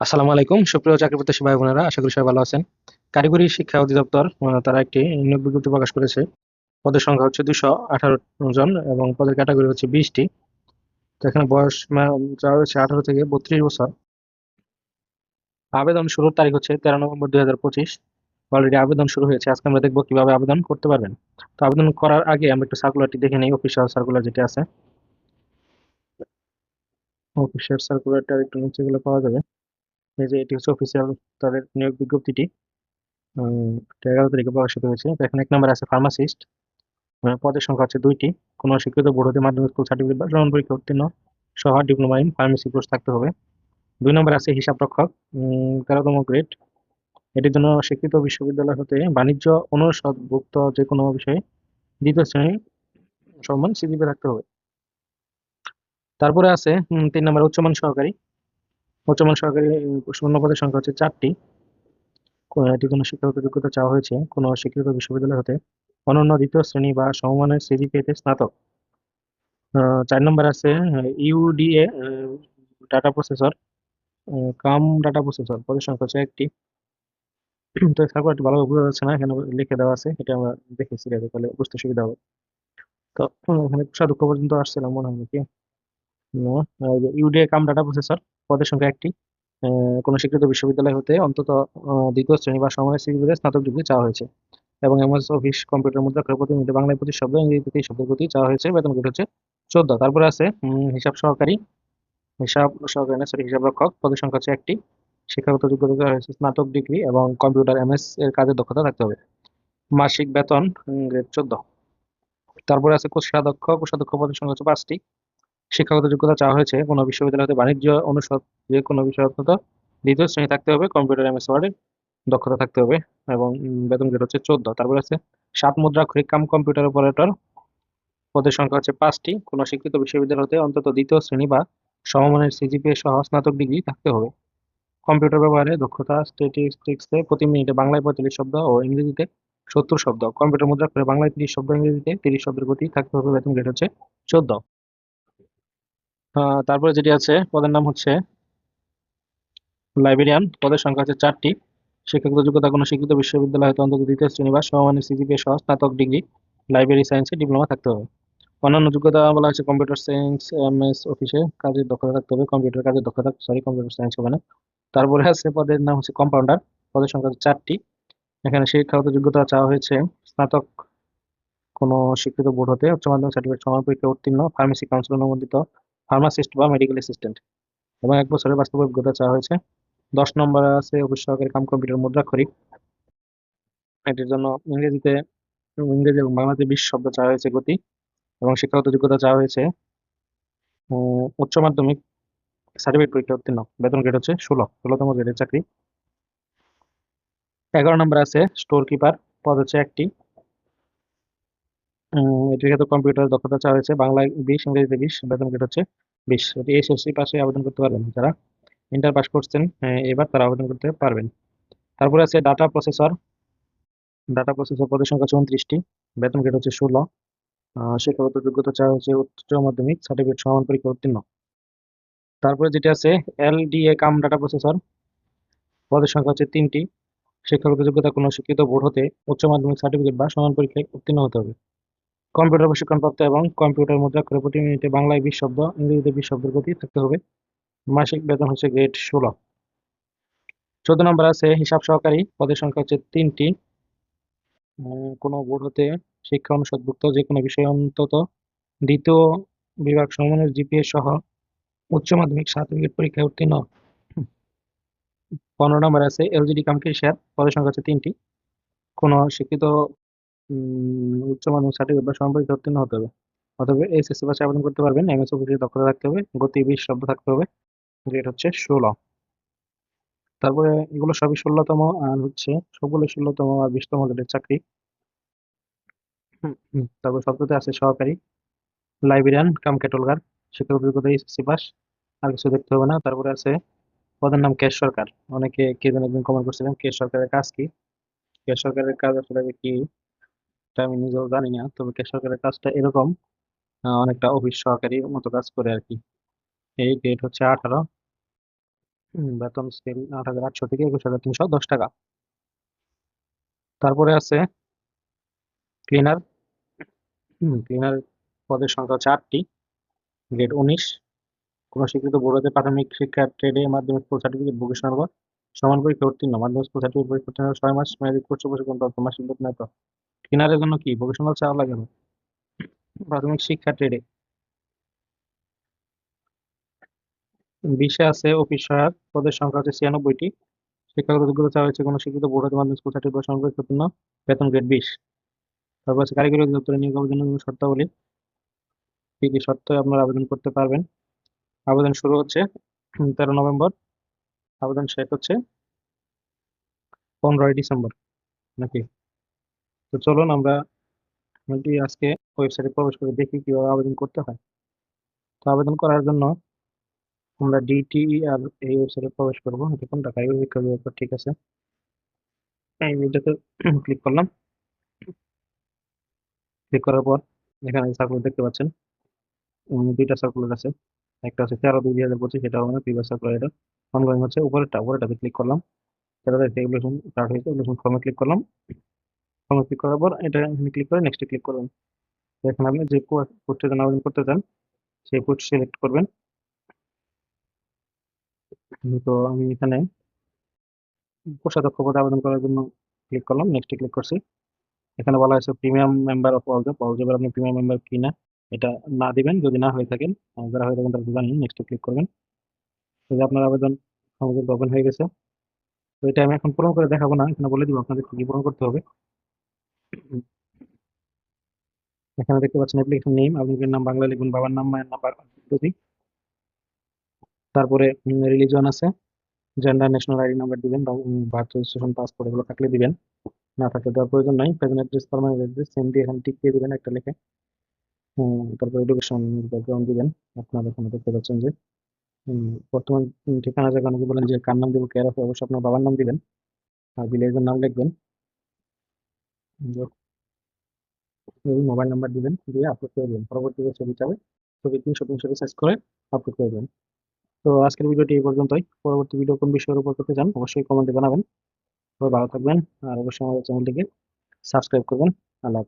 আসসালামু আলাইকুম সুপ্রিয় চাকরি প্রত্যাশী ভাই বোনেরা, আশা করি সবাই ভালো আছেন। কারিগরি শিক্ষা অধিদপ্তর তারা একটি নিয়োগ বিজ্ঞপ্তি প্রকাশ করেছে। পদের সংখ্যা হচ্ছে 218 জন এবং পদের ক্যাটাগরি হচ্ছে 20টি। তো এখানে বয়স চাওয়া হচ্ছে 18 থেকে 32 বছর। আবেদন শুরুর তারিখ হচ্ছে 13 নভেম্বর 2025। অলরেডি আবেদন শুরু হয়েছে। আজকে আমরা দেখবো কিভাবে আবেদন করতে পারবেন। তো আবেদন করার আগে আমরা একটু সার্কুলারটি দেখে নিই, অফিসিয়াল সার্কুলার যেটা আছে। অফিসিয়াল সার্কুলারটা একটু নিচে গুলো পাওয়া যাবে। এই যে এটি হচ্ছে অফিসিয়াল তাদের নিয়োগ বিজ্ঞপ্তিটি। 11 তারিখে প্রকাশিত হয়েছে। তো এখানে 1 নম্বরে আছে ফার্মাসিস্ট। পদের সংখ্যা হচ্ছে 2টি। কোনো স্বীকৃত বোর্ড হতে মাধ্যমিক স্কুল সার্টিফিকেট বা সমান পরীক্ষা উত্তীর্ণ সহ ডিপ্লোমা ইন ফার্মেসি কোর্স থাকতে হবে। 2 নম্বরে আছে হিসাব রক্ষক, 13তম গ্রেড। এটির জন্য স্বীকৃত বিশ্ববিদ্যালয় হতে বাণিজ্য অনুষদভুক্ত যে কোনো বিষয়ে 2য় শ্রেণী সম্মান সিজিপিএ থাকতে হবে। তারপরে আছে 3 নম্বরে উচ্চমান সহকারী। উচ্চমান সহকারী শূন্য পদের সংখ্যা হচ্ছে 4টি। এটির জন্য শিক্ষাগত যোগ্যতা চাওয়া হয়েছে কোনো স্বীকৃত বিশ্ববিদ্যালয় হতে অনন্য 2য় শ্রেণী বা সমমানের সিজিপিএ তে স্নাতক। 4 নম্বর আছে ইউডিএ ডাটা প্রসেসর, কাম ডাটা প্রসেসর। পদের সংখ্যা হচ্ছে 1টি। তো সার্কুলারটি ভালোভাবে বোঝা যাচ্ছে না, এখানে লিখে দেওয়া আছে, এটা আমরা দেখেছি আগে, তাহলে বুঝতে সুবিধা হবে। তো এখানে দুঃখ পর্যন্ত আসছিলাম মনে হয় নাকি। ইউডিএ কাম ডাটা প্রসেসর, পদের সংখ্যা 1টি। কোনো স্বীকৃত বিশ্ববিদ্যালয় হতে অন্তত 2য় শ্রেণী বা সমমানের সিজিপিএ স্নাতক ডিগ্রি চাওয়া হয়েছে এবং এমএস অফিস কম্পিউটার মুদ্রা করে প্রতি মিনিটে বাংলায় 25 শব্দ, ইংরেজিতে 30 শব্দের গতি চাওয়া হয়েছে। বেতন গ্রেড হচ্ছে 14। তারপরে আছে হিসাব সহকারী। হিসাব সহকারী না, সরি, হিসাব রক্ষক। পদের সংখ্যা হচ্ছে 1টি। শিক্ষাগত যোগ্যতা দেওয়া হয়েছে স্নাতক ডিগ্রি এবং কম্পিউটার এমএস এর কাজের দক্ষতা থাকতে হবে। মাসিক বেতন গ্রেড 14। তারপরে আছে কোষাধ্যক্ষ। কোষাধ্যক্ষ পদের সংখ্যা হচ্ছে 5টি। শিক্ষাগত যোগ্যতা চাওয়া হয়েছে কোনো বিশ্ববিদ্যালয় হতে বাণিজ্য অনুষদ যে কোনো বিষয় অন্তত 2য় শ্রেণী থাকতে হবে, কম্পিউটার এমএস ওয়ার্ডের দক্ষতা থাকতে হবে এবং বেতন গ্রেড হচ্ছে 14। তারপরে আছে 7 মুদ্রাক্ষরিক কাম কম্পিউটার অপারেটর। পদের সংখ্যা হচ্ছে 5টি। কোনো স্বীকৃত বিশ্ববিদ্যালয় হতে অন্তত 2য় শ্রেণী বা সমমানের সিজিপিএ সহ স্নাতক ডিগ্রি থাকতে হবে। কম্পিউটার ব্যবহারে দক্ষতা স্ট্যাটিস্টিক্সে প্রতি মিনিটে বাংলায় 45 শব্দ ও ইংরেজিতে 70 শব্দ। কম্পিউটার মুদ্রা করে বাংলায় 30 শব্দ, ইংরেজিতে 30 শব্দের গতি থাকতে হবে। বেতন গ্রেড হচ্ছে 14। তারপরে যেটি আছে পদের নাম হচ্ছে লাইব্রেরিয়ান। পদের সংখ্যা হচ্ছে 4টি। শিক্ষাগত যোগ্যতা কোনো স্বীকৃত বিশ্ববিদ্যালয় হতে অন্তত 2য় শ্রেণী বা সমমানের সিজিপিএ সহ স্নাতক ডিগ্রি, লাইব্রেরি সায়েন্সে ডিপ্লোমা থাকতে হবে। অন্যান্য যোগ্যতা বলা হচ্ছে কম্পিউটার সায়েন্স এমএস অফিসে কাজের দক্ষতা থাকতে হবে, কম্পিউটার কাজের দক্ষতা, সরি, কম্পিউটার সায়েন্স হবে না। তারপরে আছে পদের নাম হচ্ছে কম্পাউন্ডার। পদের সংখ্যা হচ্ছে 4টি। এখানে শিক্ষাগত যোগ্যতা চাওয়া হয়েছে স্নাতক কোনো স্বীকৃত বোর্ড হতে উচ্চ মাধ্যমিক সার্টিফিকেট সমান পরীক্ষা উত্তীর্ণ ফার্মেসি কাউন্সিল অনুমোদিত ফার্মাসিস্ট বা মেডিকেল অ্যাসিস্ট্যান্ট এবং 1 বছরের বাস্তব অভিজ্ঞতা চাওয়া হয়েছে। 10 নম্বরে আছে অফিস সহকারী কাম কম্পিউটার মুদ্রাক্ষরিক। এটির জন্য ইংরেজি এবং বাংলাতে 20 শব্দ চাওয়া হয়েছে গতি এবং শিক্ষাগত যোগ্যতা চাওয়া হয়েছে উচ্চ মাধ্যমিক সার্টিফিকেট পরীক্ষা উত্তীর্ণ। বেতন গ্রেড হচ্ছে 16তম গ্রেডের চাকরি। 11 নম্বর আছে স্টোর কিপার। পদ হচ্ছে 1টি। এটির ক্ষেত্রে কম্পিউটার দক্ষতা চাওয়া হয়েছে বাংলায় 20, ইংরেজিতে 20। বেতন গ্রেড হচ্ছে 20। এটি এসএসসি পাশে আবেদন করতে পারবেন, যারা ইন্টার পাস করছেন এবার তারা আবেদন করতে পারবেন। তারপরে আছে ডাটা প্রসেসর। ডাটা প্রসেসর পদের সংখ্যা হচ্ছে 29টি। বেতন গ্রেড হচ্ছে 16। শিক্ষাগত যোগ্যতা চাওয়া হচ্ছে উচ্চ মাধ্যমিক সার্টিফিকেট সমান পরীক্ষা উত্তীর্ণ। তারপরে যেটি আছে এলডিএ কাম ডাটা প্রসেসর। পদের সংখ্যা হচ্ছে 3টি। শিক্ষাগত যোগ্যতা কোনো শিক্ষিত বোর্ড হতে উচ্চ মাধ্যমিক সার্টিফিকেট বা সমান পরীক্ষায় উত্তীর্ণ হতে হবে। কম্পিউটার প্রশিক্ষণপ্রাপ্ত এবং কম্পিউটার মুদ্রাক্ষরে প্রতি মিনিটে বাংলায় 20 শব্দ, ইংরেজিতে 20 শব্দের গতি থাকতে হবে। মাসিক বেতন হচ্ছে গ্রেড 16। 14 নম্বর আছে হিসাব সহকারী। পদের সংখ্যা হচ্ছে 3টি। কোনো বোর্ড হতে শিক্ষা অনুষদভুক্ত যে কোনো বিষয়ে অন্তত 2য় বিভাগ সমমানের জিপিএ সহ উচ্চ মাধ্যমিক সার্টিফিকেট পরীক্ষায় উত্তীর্ণ। 15 নম্বর আছে এলজিডি কাম ক্যাশিয়ার। পদের সংখ্যা হচ্ছে 3টি। কোনো শিক্ষিত উচ্চ মাধ্যমিক সার্টিফিকেট বা সমান পরীক্ষায় উত্তীর্ণ হতে হবে অথবা এইচএসসি পাশে আবেদন করতে পারবেন। এমএস অফিসে দক্ষতা থাকতে হবে, গতি 20 শব্দ থাকতে হবে, গ্রেড হচ্ছে 16। তারপরে এগুলো সবই 16তম আর হচ্ছে সবগুলো 16তম আর 20তম গ্রেডের চাকরি। তারপর সবটাতে আছে সহকারী লাইব্রেরিয়ান কাম ক্যাটলগার। শিক্ষাগত যোগ্যতা এসএসসি পাস, আর কিছু দেখতে হবে না। তারপরে আছে পদের নাম কেশ সরকার। অনেকে কে যেন একজন কমেন্ট করছিলেন কেশ সরকারের কাজ কি। কেশ সরকারের কাজ আসলে কি এটা আমি নিজেও জানি না, তবে কেশ সরকারের কাজটা এরকম, অনেকটা অফিস সহকারী মতো কাজ করে আর কি। এই গ্রেড হচ্ছে 18। বেতন স্কেল 8,800 থেকে 21,310 টাকা। তারপরে আছে ক্লিনার। ক্লিনার পদের সংখ্যা হচ্ছে 8টি, গ্রেড 19। কোনো স্বীকৃত বোর্ডে প্রাথমিক শিক্ষা ট্রেডে মাধ্যমিক স্কুল সার্টিফিকেট ভোকেশনাল বা সমান পরীক্ষা উত্তীর্ণ, মাধ্যমিক স্কুল সার্টিফিকেট পরীক্ষা উত্তীর্ণ 6 মাস মেয়াদী কোর্স প্রশিক্ষণ প্রাপ্ত, মাসিক বেতন এত। ক্লিনারের জন্য কি ভোকেশনাল চাওয়া লাগে না? প্রাথমিক শিক্ষা ট্রেডে। 20-এ আছে অফিস সহায়ক, পদের সংখ্যা হচ্ছে 96টি, শিক্ষাগত যোগ্যতা চাওয়া হয়েছে কোনো স্বীকৃত বোর্ড হতে মাধ্যমিক স্কুল সার্টিফিকেট বা সমান পরীক্ষা উত্তীর্ণ, বেতন গ্রেড 20। তারপর আছে কারিগরি অধিদপ্তরে নিয়োগ আবেদনের জন্য শর্তাবলী। কি কি শর্তে আপনারা আবেদন করতে পারবেন? আবেদন শুরু হচ্ছে 13 নভেম্বর, আবেদন শেষ হচ্ছে 15ই ডিসেম্বর, নাকি? তো চলুন আমরা আজকে ওয়েবসাইটে প্রবেশ করে দেখি কিভাবে আবেদন করতে হয়। তো আবেদন করার জন্য আমরা ডিটিইআর এই ওয়েবসাইটে প্রবেশ করবো। এটা কোনটা? কারিগরি শিক্ষা অধিদপ্তর, ঠিক আছে। এই ভিডিওতে ক্লিক করলাম। ক্লিক করার পর এখানে সার্কুলার দেখতে পাচ্ছেন। দুইটা সার্কুলার আছে, একটা হচ্ছে 13/2/2025, সেটা আমাদের প্রিভিয়াস সার্কুলার, এটা অনগোয়িং হচ্ছে। উপরেরটাতে ক্লিক করলাম, সেটা রেগুলেশন স্টার্ট হয়েছে, রেগুলেশন ফর্মে ক্লিক করলাম। ফর্মে ক্লিক করার পর এটা এখানে ক্লিক করে নেক্সটে ক্লিক করবেন। তো এখানে আপনি যে পোস্টের জন্য আবেদন করতে চান সেই পোস্ট সিলেক্ট করবেন। তো আমি এখানে কোষাধ্যক্ষ পদে আবেদন করার জন্য ক্লিক করলাম, নেক্সটে ক্লিক করছি। এখানে বলা হয়েছে premium member of all job, আপনি প্রিমিয়াম মেম্বার কিনা এটা না দিবেন, যদি না হয়ে থাকেন। যারা হয়ে থাকেন তারা জানেন, নেক্সটে ক্লিক করবেন। তো যে আপনার আবেদন আমাদের ওপেন হয়ে গেছে। তো এটা আমি এখন পূরণ করে দেখাবো না, এখানে বলে দিব আপনাদের কি কি পূরণ করতে হবে। এখানে দেখতে পাচ্ছেন অ্যাপ্লিকেশন নেম, আপনি নিজের নাম বাংলা লিখবেন, বাবার নাম, মায়ের নাম যদি। তারপরে রিলিজন আছে, জেন্ডার, ন্যাশনাল আইডি নাম্বার দিবেন, বা বার্থ রেজিস্ট্রেশন, পাসপোর্ট এগুলো থাকলে দিবেন, না থাকলে দেওয়ার প্রয়োজন নাই। Present address, permanent address same দিয়ে এখানে টিক দিয়ে দিবেন একটা লিখে। তারপর এডুকেশন ব্যাকগ্রাউন্ড দিবেন। আপনারা এখানে দেখতে পাচ্ছেন যে বর্তমান ঠিকানা জায়গা অনেকে বলেন যে কার নাম দিব, কেয়ার অফ, অবশ্যই আপনার বাবার নাম দিবেন আর ভিলেজের নাম লিখবেন। মোবাইল নাম্বার দিবেন, দিয়ে আপলোড করে দিবেন। পরবর্তীতে ছবি চাবে, ছবি 300 সাইজ করে আপলোড করে দেবেন। তো আজকের ভিডিওটি এই পর্যন্তই। পরবর্তী ভিডিও কোন বিষয়ের উপর করতে চান অবশ্যই কমেন্টে জানাবেন। সবাই ভালো থাকবেন, আর অবশ্যই আমাদের চ্যানেলটিকে সাবস্ক্রাইব করবেন। আল্লাহ হাফেজ।